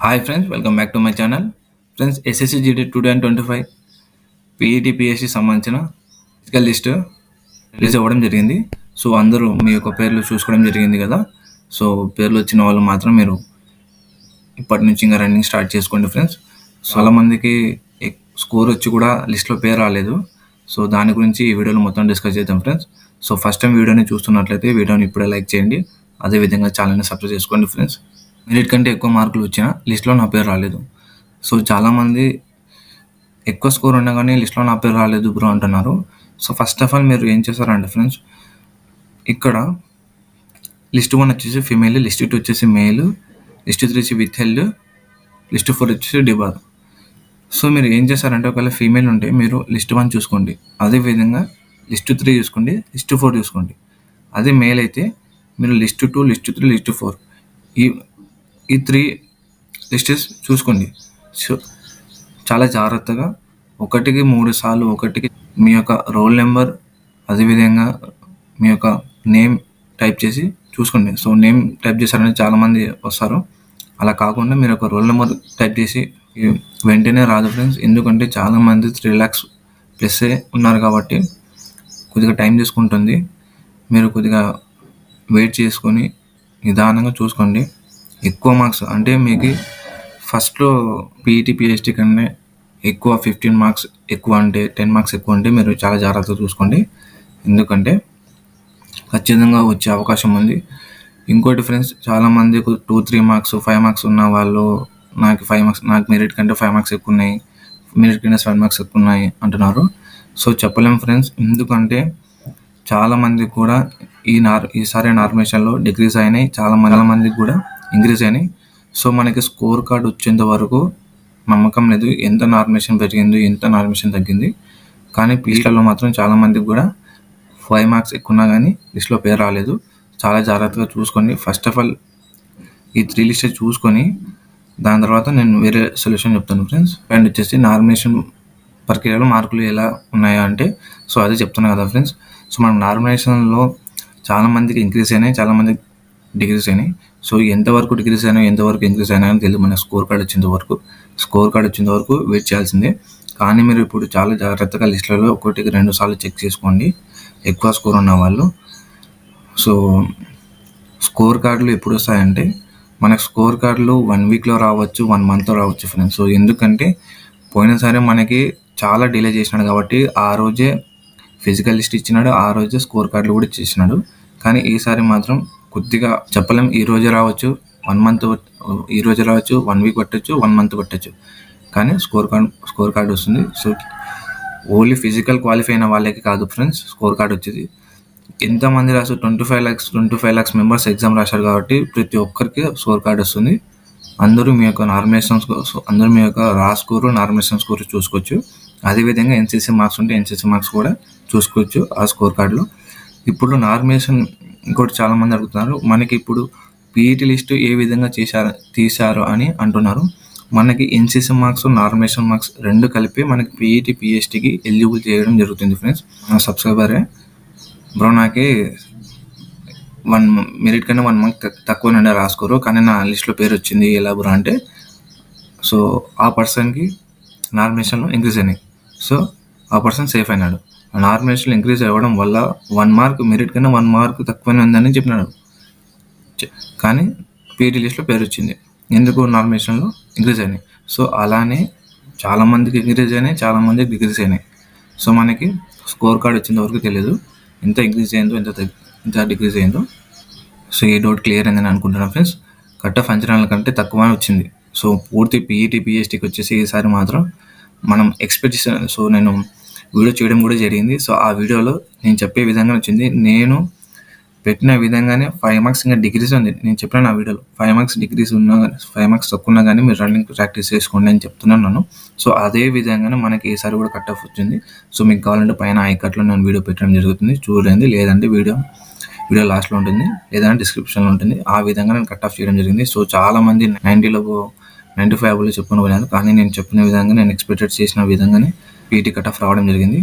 Hi friends, welcome back to my channel. Friends, SSC GD 2025 PET PSC సంబంధించిన physical list release అవ్వడం జరిగింది. So అందరూ మీ యొక్క పేర్లు చూసుకోవడం జరిగింది కదా. సో పేర్లు వచ్చిన వాళ్ళు మాత్రం మీరు ఇప్పటి నుంచి ఇంకా రన్నింగ్ స్టార్ట్ చేసుకోండి ఫ్రెండ్స్. చాలా మందికి స్కోర్ వచ్చి కూడా లిస్ట్లో పేరు రాలేదు. సో దాని గురించి ఈ వీడియోలో మొత్తం డిస్కస్ చేద్దాం ఫ్రెండ్స్. సో ఫస్ట్ టైం వీడియోని చూస్తున్నట్లయితే వీడియోని ఇప్పుడే లైక్ చేయండి. అదేవిధంగా ఛానల్ని సబ్స్క్రైబ్ చేసుకోండి ఫ్రెండ్స్. మెరిట్ కంటే ఎక్కువ మార్కులు వచ్చిన లిస్ట్లో నా పేరు రాలేదు. సో చాలామంది ఎక్కువ స్కోర్ ఉన్నా కానీ లిస్ట్లో నా పేరు రాలేదు బ్రో అంటున్నారు. సో ఫస్ట్ ఆఫ్ ఆల్ మీరు ఏం చేస్తారంటే ఫ్రెండ్స్, ఇక్కడ లిస్ట్ 1 వచ్చేసి ఫీమేల్, లిస్ట్ 2 వచ్చేసి మేల్, లిస్ట్ 3 వచ్చి విత్ హెల్డ్, లిస్ట్ 4 వచ్చేసి డిబార్. సో మీరు ఏం చేస్తారంటే ఒకవేళ ఫీమేల్ ఉంటే మీరు లిస్ట్ 1 చూసుకోండి, అదేవిధంగా లిస్ట్ 3 చూసుకోండి, లిస్ట్ 4 చూసుకోండి. అదే మేల్ అయితే మీరు లిస్ట్ 2, లిస్ట్ 3, లిస్ట్ 4 ఈ 3 లిస్టెస్ చూసుకోండి. సో చాలా జాగ్రత్తగా 1కి 3 సార్లు ఒకటికి మీ యొక్క రోల్ నెంబర్ అదేవిధంగా మీ యొక్క నేమ్ టైప్ చేసి చూసుకోండి. సో నేమ్ టైప్ చేశారని చాలామంది వస్తారు, అలా కాకుండా మీరు ఒక రోల్ నెంబర్ టైప్ చేసి వెంటనే రాదు ఫ్రెండ్స్. ఎందుకంటే చాలామంది 3 lakhs ప్లస్ ఉన్నారు కాబట్టి కొద్దిగా టైం తీసుకుంటుంది. మీరు కొద్దిగా వెయిట్ చేసుకొని నిదానంగా చూసుకోండి. ఎక్కువ మార్క్స్ అంటే మీకు ఫస్ట్లో పీఈటీ పిహెచ్డి కన్నా ఎక్కువ 15 మార్క్స్ ఎక్కువ అంటే 10 మార్క్స్ ఎక్కువ అంటే మీరు చాలా జాగ్రత్తగా చూసుకోండి, ఎందుకంటే ఖచ్చితంగా వచ్చే అవకాశం ఉంది. ఇంకోటి ఫ్రెండ్స్, చాలామంది 2-3 మార్క్స్ 5 మార్క్స్ ఉన్న వాళ్ళు నాకు 5 మార్క్స్, నాకు మెరిట్ కంటే 5 మార్క్స్ ఎక్కువ ఉన్నాయి, మెరిట్ కంటే 7 మార్క్స్ ఎక్కువ ఉన్నాయి అంటున్నారు. సో చెప్పలేము ఫ్రెండ్స్, ఎందుకంటే చాలామంది కూడా ఈసారి నార్మేషన్లో డిగ్రీస్ అయినాయి, చాలా మందికి కూడా ఇంక్రీజ్ అయినాయి. సో మనకి స్కోర్ కార్డ్ వచ్చేంత వరకు నమ్మకం లేదు ఎంత నార్మేషన్ పెరిగింది ఎంత నార్మేషన్ తగ్గింది. కానీ పీఈటీలో మాత్రం చాలామందికి కూడా 5 మార్క్స్ ఎక్కువ ఉన్నా కానీ లిస్ట్లో పేరు రాలేదు. చాలా జాగ్రత్తగా చూసుకోండి. ఫస్ట్ ఆఫ్ ఆల్ ఈ 3 లిస్ట్ చూసుకొని దాని తర్వాత నేను వేరే సొల్యూషన్ చెప్తాను ఫ్రెండ్స్. అండ్ వచ్చేసి నార్మేషన్ ప్రక్రియలో మార్కులు ఎలా ఉన్నాయా అంటే, సో అదే చెప్తున్నాను కదా ఫ్రెండ్స్. సో మనం నార్మేషన్లో చాలామందికి ఇంక్రీజ్ అయినాయి, చాలామందికి డిగ్రీస్ అయినాయి. సో ఎంతవరకు డిగ్రీస్ అయినా ఎంతవరకు ఇంక్రీజ్ అయినా అని తెలియదు. మన స్కోర్ కార్డ్ వచ్చేంత వరకు వెయిట్ చేయాల్సిందే. కానీ మీరు ఇప్పుడు చాలా జాగ్రత్తగా లిస్టులలో 1-2 సార్లు చెక్ చేసుకోండి ఎక్కువ స్కోర్ ఉన్న వాళ్ళు. సో స్కోర్ కార్డులు ఎప్పుడు వస్తాయంటే, మనకు స్కోర్ కార్డులు 1 వీక్లో రావచ్చు, 1 మంత్లో రావచ్చు ఫ్రెండ్స్. సో ఎందుకంటే పోయినసారి మనకి చాలా డిలే చేసినాడు కాబట్టి ఆ రోజే ఫిజికల్ లిస్ట్ ఇచ్చినాడు, ఆ రోజే స్కోర్ కార్డులు కూడా ఇచ్చేసినాడు. కానీ ఈసారి మాత్రం కొద్దిగా చెప్పలేం, ఈ రోజే రావచ్చు, 1 మంత్, ఈ రోజు రావచ్చు, 1 వీక్ పట్టచ్చు, 1 మంత్ పట్టచ్చు, కానీ స్కోర్ కార్డ్ వస్తుంది. సో ఓన్లీ ఫిజికల్ క్వాలిఫై అయిన వాళ్ళకి కాదు ఫ్రెండ్స్ స్కోర్ కార్డ్ వచ్చేది. ఎంతమంది రాసు 25 lakhs మెంబర్స్ ఎగ్జామ్ రాశారు కాబట్టి ప్రతి ఒక్కరికి స్కోర్ కార్డ్ వస్తుంది. అందరూ మీ యొక్క అందరూ మీ యొక్క రా స్కోరు నార్మేషన్ స్కోర్ చూసుకోవచ్చు. అదేవిధంగా ఎన్సీసీ మార్క్స్ ఉంటే ఎన్సీసీ మార్క్స్ కూడా చూసుకోవచ్చు ఆ స్కోర్ కార్డులో. ఇప్పుడు నార్మేషన్ ఇంకోటి చాలామంది అడుగుతున్నారు, మనకి ఇప్పుడు పీఈటీ లిస్ట్ ఏ విధంగా తీశారు అని అంటున్నారు. మనకి ఎన్సీసీ మార్క్స్ నార్మేషన్ మార్క్స్ 2 కలిపి మనకి పీఈటీ పిహెచ్డికి ఎలిజిబుల్ చేయడం జరుగుతుంది ఫ్రెండ్స్. నా సబ్స్క్రైబరే బ్రో, నాకే మెరిట్ కన్నా 1 మార్క్ తక్కువ నుండి రాసుకోరు కానీ నా లిస్ట్లో పేరు వచ్చింది ఎలా బ్రో అంటే, సో ఆ పర్సన్కి నార్మేషన్లో ఇంక్రీజ్ అయినాయి. సో ఆ పర్సన్ సేఫ్ అయినాడు. నార్మేషన్లో ఇంక్రీజ్ అవ్వడం వల్ల 1 మార్క్ మెరిట్ కన్నా 1 మార్క్ తక్కువనే ఉందని చెప్పినాడు, కానీ పీఈటీ లిస్ట్లో పేరు వచ్చింది. ఎందుకు? నార్మేషన్లో ఇంక్రీజ్ అయినాయి. సో అలానే చాలామందికి ఇంక్రీజ్ అయినాయి, చాలామందికి డిగ్రీస్ అయినాయి. సో మనకి స్కోర్ కార్డ్ వచ్చేంత వరకు తెలియదు ఎంత ఇంక్రీజ్ అయిందో ఎంత డిగ్రీజ్ అయిందో. సో ఈ డౌట్ క్లియర్ అయిందని అనుకుంటున్నాను ఫ్రెండ్స్. కట్ ఆఫ్ అంచనాల కంటే తక్కువ వచ్చింది. సో పూర్తి పీఈటీ పిహెచ్డికి వచ్చేసి ఈసారి మాత్రం మనం ఎక్స్పెక్ట్ చేసాను. సో నేను వీడియో చేయడం కూడా జరిగింది. సో ఆ వీడియోలో నేను చెప్పే విధంగా వచ్చింది, నేను పెట్టిన విధంగానే 5 మార్క్స్ ఇంకా డిగ్రీస్ ఉంది. నేను చెప్పిన ఆ వీడియోలో 5 మార్క్స్ డిగ్రీస్ ఉన్నా 5 మార్క్స్ తక్కువ ఉన్నా కానీ మీరు రన్నింగ్ ప్రాక్టీస్ చేసుకోండి అని చెప్తున్నాను. సో అదే విధంగానే మనకి ఈసారి కూడా కట్ ఆఫ్ వచ్చింది. సో మీకు కావాలంటే పైన ఐకార్ట్లో నేను వీడియో పెట్టడం జరుగుతుంది, చూడండి. లేదంటే వీడియో లాస్ట్లో ఉంటుంది, లేదంటే డిస్క్రిప్షన్లో ఉంటుంది. ఆ విధంగా నేను కట్ ఆఫ్ చేయడం జరిగింది. సో చాలామంది 95 చెప్పుకుని పోయినారు, కానీ నేను చెప్పిన విధంగా నేను ఎక్స్పెక్టెడ్ చేసిన విధంగానే పీఈటీ కట్ ఆఫ్ రావడం జరిగింది.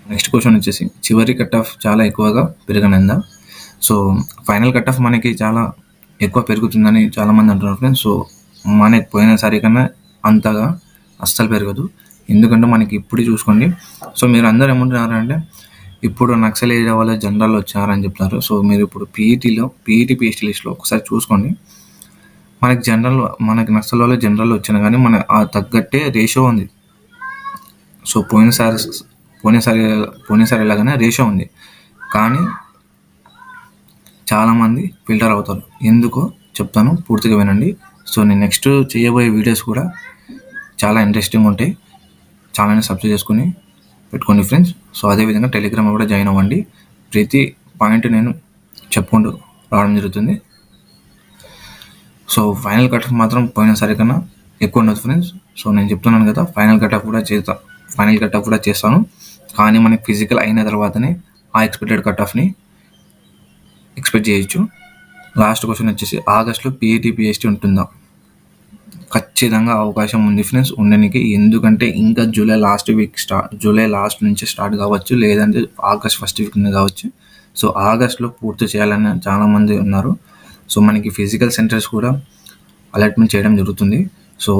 నెక్స్ట్ క్వశ్చన్ వచ్చేసి, చివరి కట్ ఆఫ్ చాలా ఎక్కువగా పెరగనందా? సో ఫైనల్ కట్ ఆఫ్ మనకి చాలా ఎక్కువ పెరుగుతుందని చాలామంది అంటున్నారు ఫ్రెండ్స్. సో మనకి పోయినసారి కన్నా అంతగా అస్సలు పెరగదు. ఎందుకంటే మనకి ఇప్పుడు చూసుకోండి. సో మీరు అందరూ ఏమంటున్నారంటే ఇప్పుడు నక్సల్ ఏరియా వల్ల జనరల్ వచ్చారని చెప్తున్నారు. సో మీరు ఇప్పుడు పీఈటీ పిహెచ్డి లిస్ట్లో ఒకసారి చూసుకోండి. మనకి నక్సల్ వల్ల జనరల్ వచ్చినా కానీ మన ఆ తగ్గట్టే రేషియో ఉంది. సో పోయినసారి ఎలాగైనా రేషియో ఉంది, కానీ చాలామంది ఫిల్టర్ అవుతారు. ఎందుకో చెప్తాను, పూర్తిగా వినండి. సో నేను నెక్స్ట్ చేయబోయే వీడియోస్ కూడా చాలా ఇంట్రెస్టింగ్ ఉంటాయి. ఛానల్ని సబ్స్క్రైబ్ చేసుకుని పెట్టుకోండి ఫ్రెండ్స్. సో అదేవిధంగా టెలిగ్రామ్ కూడా జాయిన్ అవ్వండి. ప్రతి పాయింట్ నేను చెప్పుకుంటూ రావడం జరుగుతుంది. సో ఫైనల్ కట్ ఆఫ్ మాత్రం పోయినసారి కన్నా ఎక్కువ ఉండదు ఫ్రెండ్స్. సో నేను చెప్తున్నాను కదా, ఫైనల్ కట్ ఆఫ్ కూడా చేస్తాను. కానీ మనకి ఫిజికల్ అయిన తర్వాతనే ఆ ఎక్స్పెక్టెడ్ కట్ ఆఫ్ని ఎక్స్పెక్ట్ చేయొచ్చు. లాస్ట్ క్వశ్చన్ వచ్చేసి ఆగస్టులో పీఈటీ పిహెచ్డి ఉంటుందా? ఖచ్చితంగా అవకాశం ఉంది ఫ్రెండ్స్ ఉండడానికి. ఎందుకంటే ఇంకా జూలై లాస్ట్ నుంచి స్టార్ట్ కావచ్చు, లేదంటే ఆగస్ట్ ఫస్ట్ వీక్ కావచ్చు. సో ఆగస్ట్లో పూర్తి చేయాలని చాలామంది ఉన్నారు. సో మనకి ఫిజికల్ సెంటర్స్ కూడా అలాట్మెంట్ చేయడం జరుగుతుంది. సో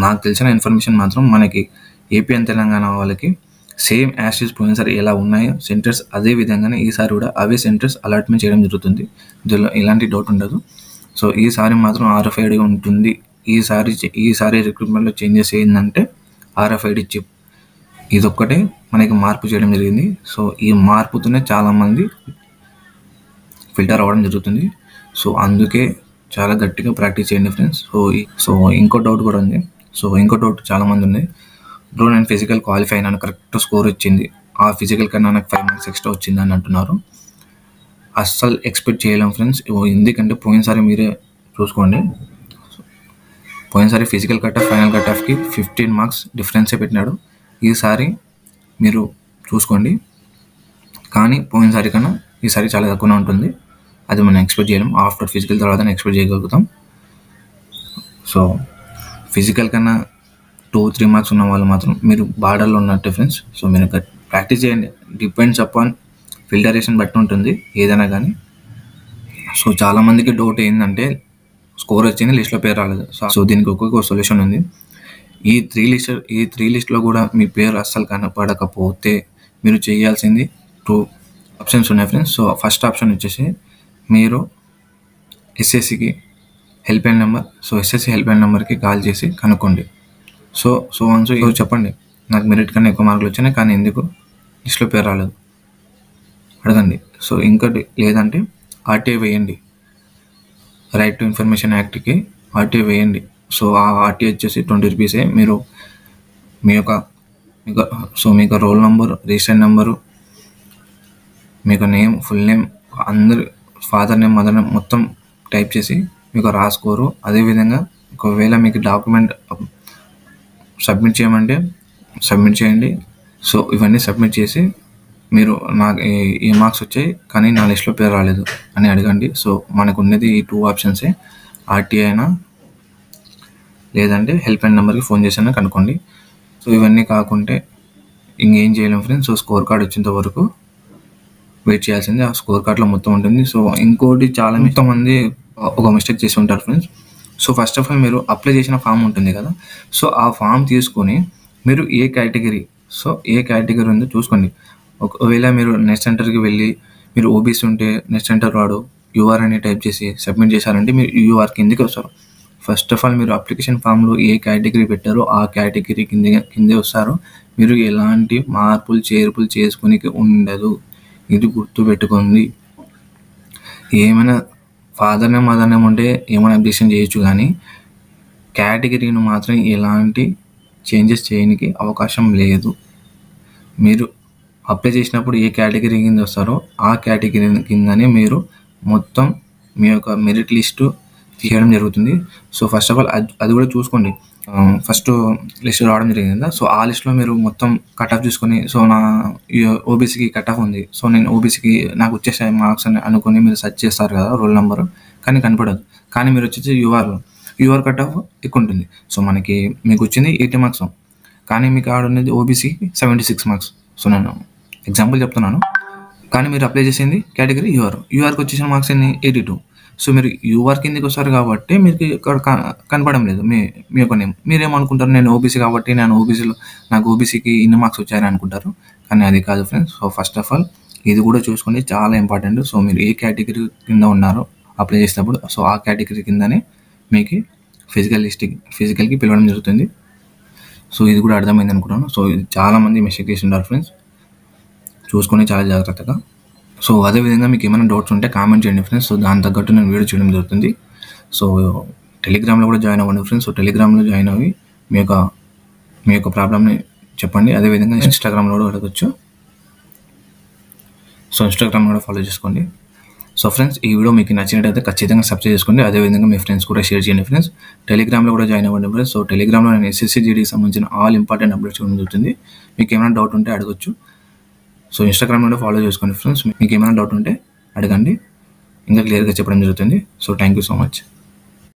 నాకు తెలిసిన ఇన్ఫర్మేషన్ మాత్రం మనకి ఏపీ అండ్ తెలంగాణ వాళ్ళకి సేమ్ యాషెస్ పోయినసారి ఎలా ఉన్నాయో సెంటర్స్ అదే విధంగానే ఈసారి కూడా అవే సెంటర్స్ అలాట్మెంట్ చేయడం జరుగుతుంది. ఇందులో ఎలాంటి డౌట్ ఉండదు. సో ఈసారి మాత్రం RFID ఉంటుంది. ఈసారి రిక్రూట్మెంట్లో చేంజెస్ ఏంటంటే RFID చిప్, ఇదొక్కటే మనకి మార్పు చేయడం జరిగింది. సో ఈ మార్పుతోనే చాలామంది ఫిల్టర్ అవ్వడం జరుగుతుంది. సో అందుకే చాలా గట్టిగా ప్రాక్టీస్ చేయండి ఫ్రెండ్స్. సో ఇంకో డౌట్ కూడా ఉంది. ఇంకో డౌట్ చాలామంది ఉంది, బ్రో నేను ఫిజికల్ క్వాలిఫై అయినాను, కరెక్ట్ స్కోర్ వచ్చింది, ఆ ఫిజికల్ కన్నా నాకు 5 మార్క్స్ ఎక్స్ట్రా వచ్చింది అని అంటున్నారు. అస్సలు ఎక్స్పెక్ట్ చేయలేం ఫ్రెండ్స్. ఎందుకంటే పోయినసారి మీరే చూసుకోండి, పోయినసారి physical cut off final cut ఆఫ్కి 15 మార్క్స్ డిఫరెన్సే పెట్టినాడు. ఈసారి మీరు చూసుకోండి, కానీ పోయినసారి కన్నా ఈసారి చాలా తక్కువనే ఉంటుంది. అది మనం ఎక్స్పెక్ట్ చేయలేం. ఆఫ్టర్ ఫిజికల్ తర్వాత ఎక్స్పెక్ట్ చేయగలుగుతాం. సో ఫిజికల్ కన్నా 2-3 మార్క్స్ ఉన్న వాళ్ళు మాత్రం మీరు బార్డర్లో ఉన్నట్టే ఫ్రెండ్స్. సో మీరు ప్రాక్టీస్ చేయండి. డిపెండ్స్ అపాన్ ఫిల్టరేషన్ బట్టి ఉంటుంది ఏదైనా కానీ. సో చాలామందికి డౌట్ ఏంటంటే స్కోర్ వచ్చింది, లిస్ట్లో పేరు రాలేదు. సో దీనికి ఒక్కొక్క సొల్యూషన్ ఉంది. ఈ త్రీ లిస్ట్లో కూడా మీ పేరు అస్సలు కనపడకపోతే మీరు చేయాల్సింది 2 ఆప్షన్స్ ఉన్నాయి ఫ్రెండ్స్. సో ఫస్ట్ ఆప్షన్ వచ్చేసి మీరు ఎస్ఎస్సికి హెల్ప్లైన్ నెంబర్, ఎస్ఎస్సి హెల్ప్లైన్ నెంబర్కి కాల్ చేసి కనుక్కోండి. సో చెప్పండి, నాకు మెరిట్ కన్నా ఎక్కువ మార్కులు వచ్చినాయి కానీ ఎందుకు లిస్ట్లో పేరు రాలేదు అడగండి. సో ఇంకోటి లేదంటే RTI వేయండి, రైట్ టు ఇన్ఫర్మేషన్ యాక్ట్కి RTI వేయండి. సో ఆ RTI వచ్చేసి 20 రూపీసే. మీరు మీ యొక్క రోల్ నెంబర్, రిజిస్టర్ నెంబరు, మీకు నేమ్, ఫుల్ నేమ్, అందరు ఫాదర్ నేమ్, మదర్ నేమ్ మొత్తం టైప్ చేసి మీకు రాసుకోరు. అదేవిధంగా ఒకవేళ మీకు డాక్యుమెంట్ సబ్మిట్ చేయమంటే సబ్మిట్ చేయండి. సో ఇవన్నీ సబ్మిట్ చేసి మీరు నాకు ఈ మార్క్స్ వచ్చాయి కానీ నా లిస్ట్లో పేరు రాలేదు అని అడగండి. సో మనకు ఉన్నది ఈ 2 ఆప్షన్సే, RTI అయినా లేదంటే హెల్ప్లైన్ నెంబర్కి ఫోన్ చేసినా కనుక్కోండి. సో ఇవన్నీ కాకుంటే ఇంకేం చేయలేము ఫ్రెండ్స్. సో స్కోర్ కార్డ్ వచ్చేంత వరకు వెయిట్ చేయాల్సింది. ఆ స్కోర్ కార్డ్లో మొత్తం ఉంటుంది. సో ఇంకోటి చాలా మంది ఒక మిస్టేక్ చేసి ఉంటారు friends. So first of all మీరు అప్లై చేసిన ఫామ్ ఉంటుంది కదా, సో ఆ ఫామ్ తీసుకొని మీరు ఏ కేటగిరీ ఉందో చూసుకోండి. ఒకవేళ మీరు నెట్ సెంటర్కి వెళ్ళి మీరు ఓబీసీ ఉంటే నెట్ సెంటర్ వాడు UR అని టైప్ చేసి సబ్మిట్ చేశారంటే మీరు UR కిందకి వస్తారు. ఫస్ట్ ఆఫ్ ఆల్ మీరు అప్లికేషన్ ఫామ్లో ఏ కేటగిరీ పెట్టారో ఆ కేటగిరీ కిందే వస్తారు. మీరు ఎలాంటి మార్పులు చేర్పులు చేసుకునికి ఉండదు, ఇది గుర్తుపెట్టుకోండి. ఏమైనా ఫాదర్ నేమ్, మదర్ నేమ్ ఉంటే ఏమైనా అబ్జెక్షన్ చేయొచ్చు, కానీ కేటగిరీని మాత్రం ఎలాంటి చేంజెస్ చేయడానికి అవకాశం లేదు. మీరు అప్లై చేసినప్పుడు ఏ కేటగిరీ కింద వస్తారో ఆ కేటగిరీ కిందనే మీరు మొత్తం మీ యొక్క మెరిట్ లిస్టు తీయడం జరుగుతుంది. సో ఫస్ట్ ఆఫ్ ఆల్ అది కూడా చూసుకోండి. ఫస్ట్ లిస్ట్ రావడం జరిగింది కదా, సో ఆ లిస్ట్లో మీరు మొత్తం కట్ ఆఫ్ చూసుకొని, సో నా ఓబీసీకి కట్ ఆఫ్ ఉంది, సో నేను ఓబీసీకి నాకు వచ్చేసాయి మార్క్స్ అని అనుకుని మీరు సెర్చ్ చేస్తారు కదా రోల్ నెంబర్, కానీ కనపడదు. కానీ మీరు వచ్చేసి యూఆర్ కట్ ఆఫ్ ఎక్కువ ఉంటుంది. సో మీకు వచ్చింది 80 మార్క్స్, కానీ మీకు ఆడ ఉన్నది ఓబీసీకి 76 మార్క్స్. సో నేను ఎగ్జాంపుల్ చెప్తున్నాను. కానీ మీరు అప్లై చేసింది కేటగిరీ యూఆర్కి వచ్చేసిన మార్క్స్ ఎన్ని 82. సో మీరు యూఆర్ కిందకి వస్తారు కాబట్టి మీకు ఇక్కడ కనపడడం లేదు మీ యొక్క నేమ్. మీరేమనుకుంటారు, నేను ఓబీసీ కాబట్టి నేను ఓబీసీలో నాకు ఓబీసీకి ఇన్ని మార్క్స్ వచ్చాయని అనుకుంటారు. కానీ అది కాదు friends. So first of all ఇది కూడా చూసుకోండి, చాలా ఇంపార్టెంట్. సో మీరు ఏ కేటగిరీ కింద ఉన్నారో అప్లై చేసేటప్పుడు సో ఆ కేటగిరీ కిందనే మీకు ఫిజికల్కి పిలవడం జరుగుతుంది. సో ఇది కూడా అర్థమైంది అనుకుంటున్నాను. సో ఇది చాలామంది మిస్టేక్ చేసి ఉంటారు ఫ్రెండ్స్, చూసుకొని చాలా జాగ్రత్తగా. సో అదేవిధంగా మీకు ఏమైనా డౌట్స్ ఉంటే కామెంట్ చేయండి ఫ్రెండ్స్. సో దాని తగ్గట్టు నేను వీడియో చేయడం జరుగుతుంది. సో టెలిగ్రామ్లో కూడా జాయిన్ అవ్వండి ఫ్రెండ్స్. సో టెలిగ్రామ్లో జాయిన్ అవ్వి మీ యొక్క ప్రాబ్లమ్ని చెప్పండి. అదేవిధంగా ఇన్స్టాగ్రామ్లో కూడా అడగచ్చు. సో ఇన్స్టాగ్రామ్ కూడా ఫాలో చేసుకోండి. సో ఫ్రెండ్స్, ఈ వీడియో మీకు నచ్చినట్టయితే ఖచ్చితంగా సబ్స్క్రైబ్ చేసుకోండి. అదేవిధంగా మీ ఫ్రెండ్స్ కూడా షేర్ చేయండి ఫ్రెండ్స్. టెలిగ్రామ్లో కూడా జాయిన్ అవ్వండి ఫ్రెండ్స్. సో టెలిగ్రామ్లో నేను ఎస్ఎస్సి జీడీకి సంబంధించిన ఆల్ ఇంపార్టెంట్ అప్డేట్స్ కూడా జరుగుతుంది. మీకు ఏమైనా డౌట్ ఉంటే అడగచ్చు. సో ఇన్స్టాగ్రామ్ కూడా ఫాలో చేసుకోండి ఫ్రెండ్స్. మీకు ఏమైనా డౌట్ ఉంటే అడగండి, ఇంకా క్లియర్గా చెప్పడం జరుగుతుంది. So thank you so much.